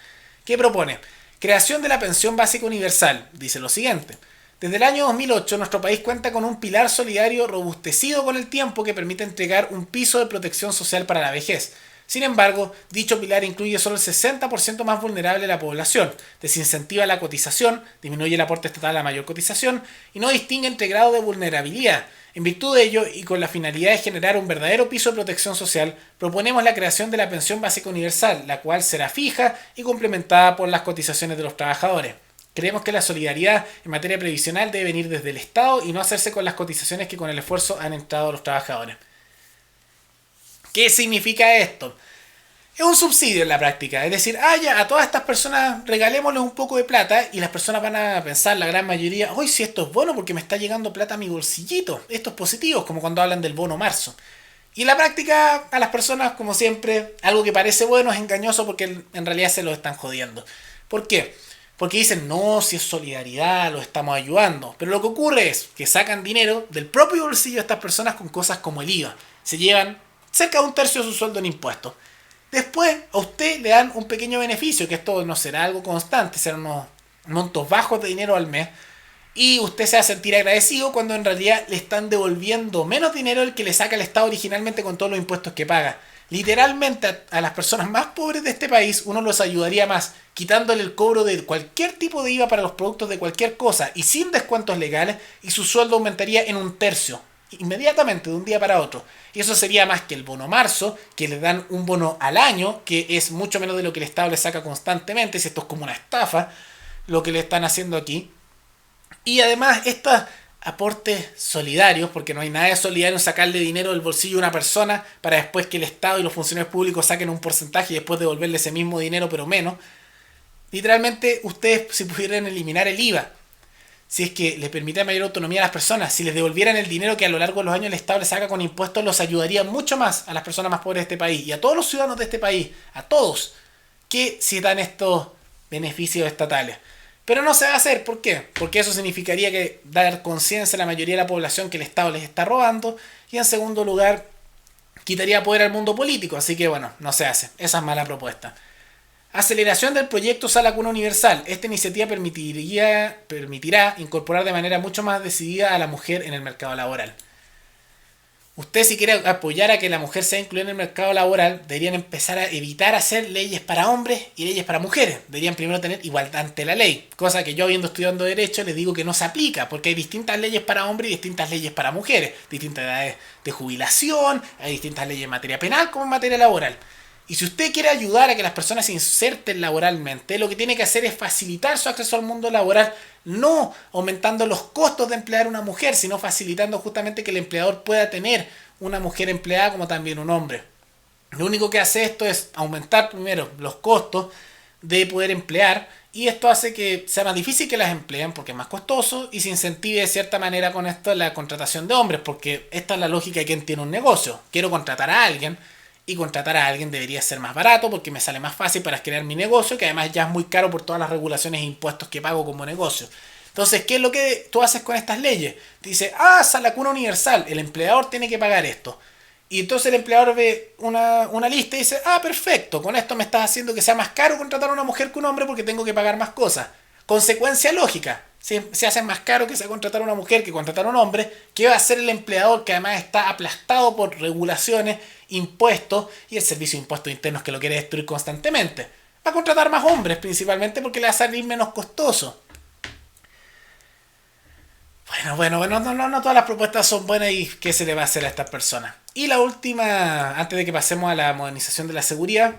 ¿Qué propone? Creación de la pensión básica universal. Dice lo siguiente: desde el año 2008 nuestro país cuenta con un pilar solidario robustecido con el tiempo que permite entregar un piso de protección social para la vejez. Sin embargo, dicho pilar incluye solo el 60% más vulnerable de la población, desincentiva la cotización, disminuye el aporte estatal a la mayor cotización y no distingue entre grado de vulnerabilidad. En virtud de ello, y con la finalidad de generar un verdadero piso de protección social, proponemos la creación de la pensión básica universal, la cual será fija y complementada por las cotizaciones de los trabajadores. Creemos que la solidaridad en materia previsional debe venir desde el Estado y no hacerse con las cotizaciones que con el esfuerzo han entrado los trabajadores. ¿Qué significa esto? Es un subsidio en la práctica, es decir, ya, a todas estas personas regalémosles un poco de plata y las personas van a pensar, la gran mayoría, hoy si esto es bueno porque me está llegando plata a mi bolsillito, esto es positivo, como cuando hablan del bono marzo. Y en la práctica a las personas, como siempre, algo que parece bueno es engañoso porque en realidad se lo están jodiendo. ¿Por qué? Porque dicen, no, si es solidaridad, los estamos ayudando. Pero lo que ocurre es que sacan dinero del propio bolsillo de estas personas con cosas como el IVA. Se llevan cerca de un tercio de su sueldo en impuestos. Después a usted le dan un pequeño beneficio, que esto no será algo constante, serán unos montos bajos de dinero al mes. Y usted se va a sentir agradecido cuando en realidad le están devolviendo menos dinero del que le saca el Estado originalmente con todos los impuestos que paga. Literalmente a las personas más pobres de este país uno los ayudaría más quitándole el cobro de cualquier tipo de IVA para los productos de cualquier cosa y sin descuentos legales, y su sueldo aumentaría en un tercio inmediatamente de un día para otro. Y eso sería más que el bono marzo, que le dan un bono al año, que es mucho menos de lo que el Estado le saca constantemente, si esto es como una estafa lo que le están haciendo aquí. Y además estos aportes solidarios, porque no hay nada de solidario en sacarle dinero del bolsillo a una persona para después que el Estado y los funcionarios públicos saquen un porcentaje y después devolverle ese mismo dinero pero menos. Literalmente ustedes, si pudieran eliminar el IVA, si es que les permite mayor autonomía a las personas, si les devolvieran el dinero que a lo largo de los años el Estado les saca con impuestos, los ayudaría mucho más a las personas más pobres de este país y a todos los ciudadanos de este país, a todos, que si dan estos beneficios estatales. Pero no se va a hacer, ¿por qué? Porque eso significaría que dar conciencia a la mayoría de la población que el Estado les está robando, y en segundo lugar quitaría poder al mundo político, así que bueno, no se hace, esa es mala propuesta. Aceleración del proyecto Sala Cuna Universal. Esta iniciativa permitirá incorporar de manera mucho más decidida a la mujer en el mercado laboral. Usted, si quiere apoyar a que la mujer sea incluida en el mercado laboral, deberían empezar a evitar hacer leyes para hombres y leyes para mujeres. Deberían primero tener igualdad ante la ley, cosa que yo, habiendo estudiado Derecho, les digo que no se aplica, porque hay distintas leyes para hombres y distintas leyes para mujeres, distintas edades de jubilación, hay distintas leyes en materia penal como en materia laboral. Y si usted quiere ayudar a que las personas se inserten laboralmente, lo que tiene que hacer es facilitar su acceso al mundo laboral, no aumentando los costos de emplear a una mujer, sino facilitando justamente que el empleador pueda tener una mujer empleada como también un hombre. Lo único que hace esto es aumentar primero los costos de poder emplear, y esto hace que sea más difícil que las empleen porque es más costoso, y se incentive de cierta manera con esto la contratación de hombres, porque esta es la lógica de quien tiene un negocio. Quiero contratar a alguien, y contratar a alguien debería ser más barato porque me sale más fácil para crear mi negocio, que además ya es muy caro por todas las regulaciones e impuestos que pago como negocio. Entonces, ¿qué es lo que tú haces con estas leyes? Te dice, la cuna universal, el empleador tiene que pagar esto. Y entonces el empleador ve una lista y dice, perfecto, con esto me estás haciendo que sea más caro contratar a una mujer que un hombre porque tengo que pagar más cosas. Consecuencia lógica, si se hace más caro que sea contratar a una mujer que contratar a un hombre, ¿qué va a hacer el empleador que además está aplastado por regulaciones, impuestos y el servicio de impuestos internos que lo quiere destruir constantemente? Va a contratar más hombres principalmente porque le va a salir menos costoso. Bueno, no todas las propuestas son buenas, y qué se le va a hacer a estas personas. Y la última, antes de que pasemos a la modernización de la seguridad,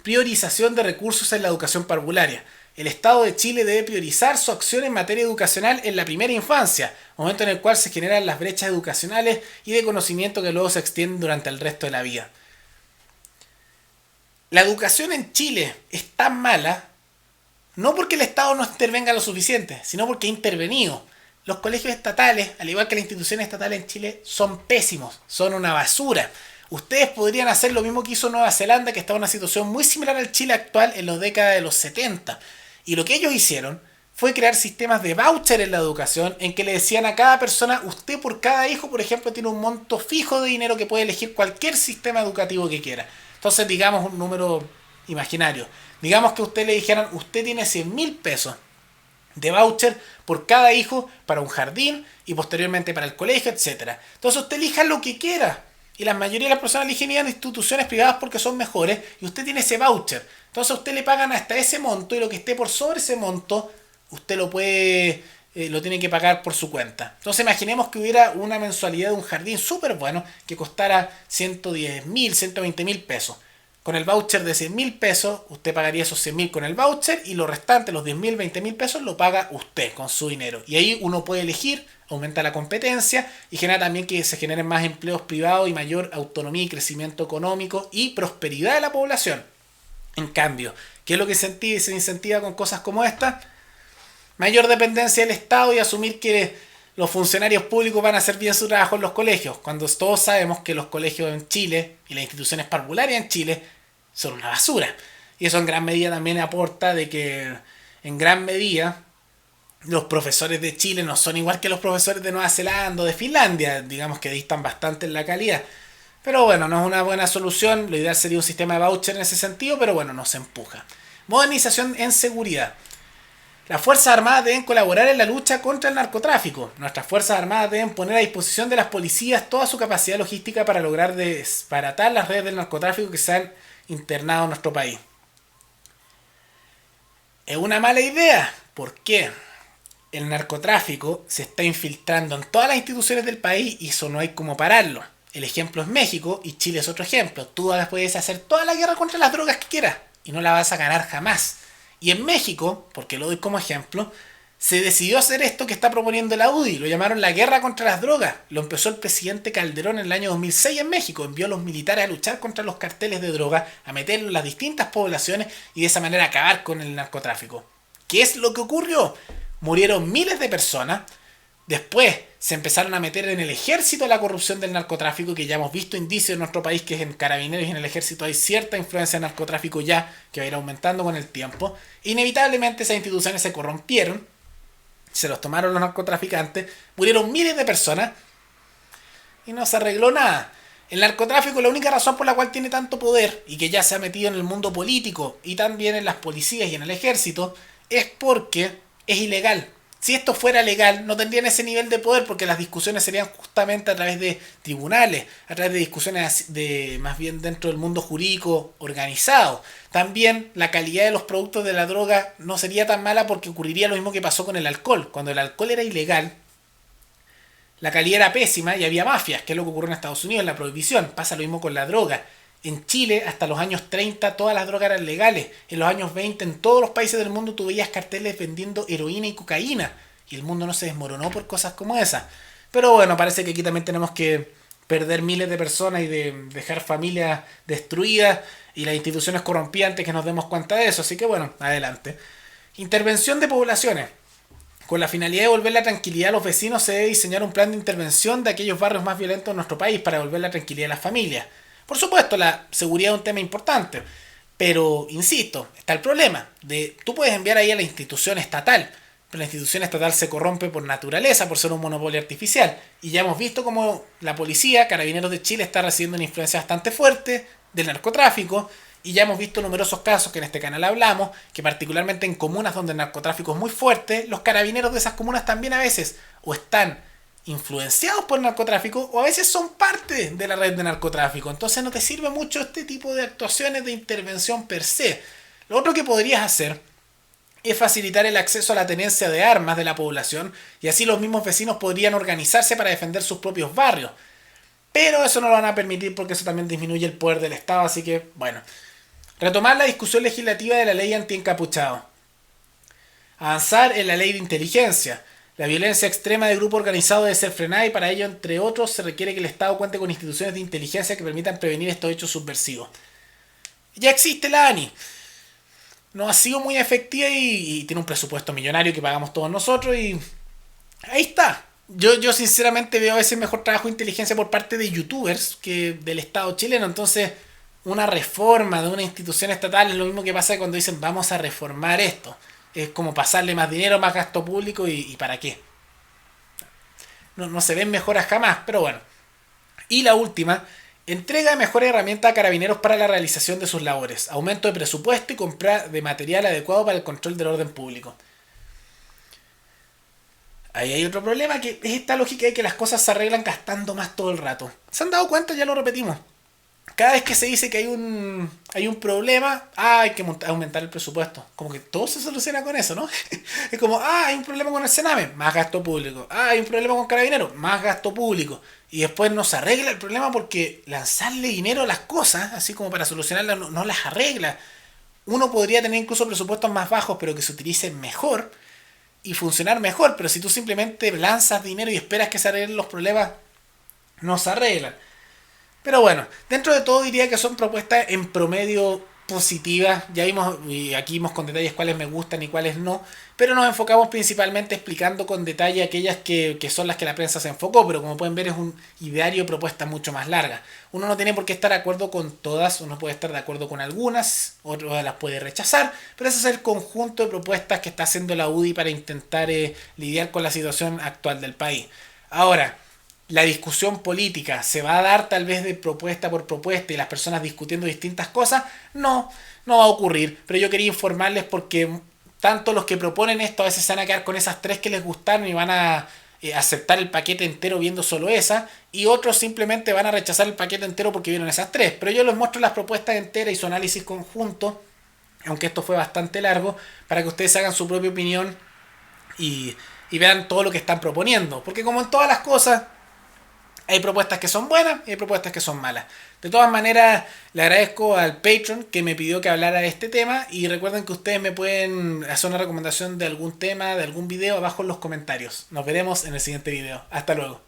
priorización de recursos en la educación parvularia. El Estado de Chile debe priorizar su acción en materia educacional en la primera infancia, momento en el cual se generan las brechas educacionales y de conocimiento que luego se extienden durante el resto de la vida. La educación en Chile es tan mala, no porque el Estado no intervenga lo suficiente, sino porque ha intervenido. Los colegios estatales, al igual que las instituciones estatales en Chile, son pésimos, son una basura. Ustedes podrían hacer lo mismo que hizo Nueva Zelanda, que estaba en una situación muy similar al Chile actual en la década de los 70. Y lo que ellos hicieron fue crear sistemas de voucher en la educación, en que le decían a cada persona, usted por cada hijo, por ejemplo, tiene un monto fijo de dinero que puede elegir cualquier sistema educativo que quiera. Entonces, digamos un número imaginario. Digamos que a usted le dijeran, usted tiene 100.000 pesos de voucher por cada hijo para un jardín y posteriormente para el colegio, etcétera. Entonces usted elija lo que quiera. Y la mayoría de las personas eligen ir a instituciones privadas porque son mejores, y usted tiene ese voucher. Entonces a usted le pagan hasta ese monto, y lo que esté por sobre ese monto, usted lo tiene que pagar por su cuenta. Entonces imaginemos que hubiera una mensualidad de un jardín súper bueno que costara 110.000, 120.000 pesos. Con el voucher de 100.000 pesos, usted pagaría esos 100.000 con el voucher, y lo restante, los 10.000, 20.000 pesos, lo paga usted con su dinero. Y ahí uno puede elegir, aumenta la competencia y genera también que se generen más empleos privados y mayor autonomía y crecimiento económico y prosperidad de la población. En cambio, ¿qué es lo que se incentiva con cosas como esta? Mayor dependencia del Estado y asumir que los funcionarios públicos van a hacer bien su trabajo en los colegios, cuando todos sabemos que los colegios en Chile y las instituciones parvularias en Chile son una basura. Y eso en gran medida también aporta de que en gran medida los profesores de Chile no son igual que los profesores de Nueva Zelanda o de Finlandia, digamos que distan bastante en la calidad. Pero bueno, no es una buena solución, lo ideal sería un sistema de voucher en ese sentido, pero bueno, no se empuja. Modernización en seguridad. Las Fuerzas Armadas deben colaborar en la lucha contra el narcotráfico. Nuestras Fuerzas Armadas deben poner a disposición de las policías toda su capacidad logística para lograr desbaratar las redes del narcotráfico que se han internado en nuestro país. Es una mala idea. ¿Por qué? El narcotráfico se está infiltrando en todas las instituciones del país y eso no hay como pararlo. El ejemplo es México y Chile es otro ejemplo. Tú puedes hacer toda la guerra contra las drogas que quieras y no la vas a ganar jamás. Y en México, porque lo doy como ejemplo, se decidió hacer esto que está proponiendo la UDI. Lo llamaron la guerra contra las drogas. Lo empezó el presidente Calderón en el año 2006 en México. Envió a los militares a luchar contra los carteles de droga, a meterlo en las distintas poblaciones y de esa manera acabar con el narcotráfico. ¿Qué es lo que ocurrió? Murieron miles de personas. Después se empezaron a meter en el ejército la corrupción del narcotráfico, que ya hemos visto indicios en nuestro país que en carabineros y en el ejército hay cierta influencia del narcotráfico ya, que va a ir aumentando con el tiempo. Inevitablemente esas instituciones se corrompieron, se los tomaron los narcotraficantes, murieron miles de personas y no se arregló nada. El narcotráfico, la única razón por la cual tiene tanto poder y que ya se ha metido en el mundo político y también en las policías y en el ejército, es porque es ilegal. Si esto fuera legal, no tendrían ese nivel de poder, porque las discusiones serían justamente a través de tribunales, a través de discusiones más bien dentro del mundo jurídico organizado. También la calidad de los productos de la droga no sería tan mala, porque ocurriría lo mismo que pasó con el alcohol. Cuando el alcohol era ilegal, la calidad era pésima y había mafias, que es lo que ocurrió en Estados Unidos en la prohibición. Pasa lo mismo con la droga. En Chile, hasta los años 30, todas las drogas eran legales. En los años 20, en todos los países del mundo, tú veías carteles vendiendo heroína y cocaína. Y el mundo no se desmoronó por cosas como esas. Pero bueno, parece que aquí también tenemos que perder miles de personas y dejar familias destruidas y las instituciones corrompidas antes que nos demos cuenta de eso. Así que bueno, adelante. Intervención de poblaciones. Con la finalidad de devolver la tranquilidad a los vecinos se debe diseñar un plan de intervención de aquellos barrios más violentos de nuestro país para devolver la tranquilidad a las familias. Por supuesto, la seguridad es un tema importante, pero insisto, está el problema de tú puedes enviar ahí a la institución estatal, pero la institución estatal se corrompe por naturaleza, por ser un monopolio artificial. Y ya hemos visto cómo la policía, Carabineros de Chile, está recibiendo una influencia bastante fuerte del narcotráfico. Y ya hemos visto numerosos casos que en este canal hablamos, que particularmente en comunas donde el narcotráfico es muy fuerte, los carabineros de esas comunas también a veces o están influenciados por el narcotráfico o a veces son parte de la red de narcotráfico. Entonces no te sirve mucho este tipo de actuaciones de intervención per se. Lo otro que podrías hacer es facilitar el acceso a la tenencia de armas de la población y así los mismos vecinos podrían organizarse para defender sus propios barrios. Pero eso no lo van a permitir porque eso también disminuye el poder del Estado, así que bueno. Retomar la discusión legislativa de la ley anti-encapuchado. Avanzar en la ley de inteligencia. La violencia extrema de grupo organizado debe ser frenada y para ello, entre otros, se requiere que el Estado cuente con instituciones de inteligencia que permitan prevenir estos hechos subversivos. Ya existe la ANI. No ha sido muy efectiva y tiene un presupuesto millonario que pagamos todos nosotros y ahí está. Yo sinceramente veo a veces mejor trabajo de inteligencia por parte de youtubers que del Estado chileno. Entonces, una reforma de una institución estatal es lo mismo que pasa cuando dicen vamos a reformar esto. Es como pasarle más dinero, más gasto público y ¿para qué? No se ven mejoras jamás, pero bueno. Y la última, entrega de mejores herramientas a carabineros para la realización de sus labores, aumento de presupuesto y compra de material adecuado para el control del orden público. Ahí hay otro problema, que es esta lógica de que las cosas se arreglan gastando más todo el rato. ¿Se han dado cuenta? Ya lo repetimos. Cada vez que se dice que hay un problema, hay que aumentar el presupuesto. Como que todo se soluciona con eso, ¿no? Es como, hay un problema con el Sename, más gasto público. Hay un problema con Carabineros, más gasto público. Y después no se arregla el problema porque lanzarle dinero a las cosas, así como para solucionarlas, no las arregla. Uno podría tener incluso presupuestos más bajos, pero que se utilicen mejor y funcionar mejor. Pero si tú simplemente lanzas dinero y esperas que se arreglen los problemas, no se arreglan. Pero bueno, dentro de todo diría que son propuestas en promedio positivas. Ya vimos, y aquí vimos con detalles cuáles me gustan y cuáles no. Pero nos enfocamos principalmente explicando con detalle aquellas que son las que la prensa se enfocó. Pero como pueden ver es un ideario de propuestas mucho más larga. Uno no tiene por qué estar de acuerdo con todas. Uno puede estar de acuerdo con algunas. Otras las puede rechazar. Pero ese es el conjunto de propuestas que está haciendo la UDI para intentar lidiar con la situación actual del país. Ahora, la discusión política se va a dar tal vez de propuesta por propuesta y las personas discutiendo distintas cosas, no va a ocurrir. Pero yo quería informarles porque tanto los que proponen esto a veces se van a quedar con esas tres que les gustaron y van a aceptar el paquete entero viendo solo esa, y otros simplemente van a rechazar el paquete entero porque vieron esas tres. Pero yo les muestro las propuestas enteras y su análisis conjunto, aunque esto fue bastante largo, para que ustedes hagan su propia opinión y vean todo lo que están proponiendo. Porque como en todas las cosas, hay propuestas que son buenas y hay propuestas que son malas. De todas maneras, le agradezco al Patreon que me pidió que hablara de este tema. Y recuerden que ustedes me pueden hacer una recomendación de algún tema, de algún video abajo en los comentarios. Nos veremos en el siguiente video. Hasta luego.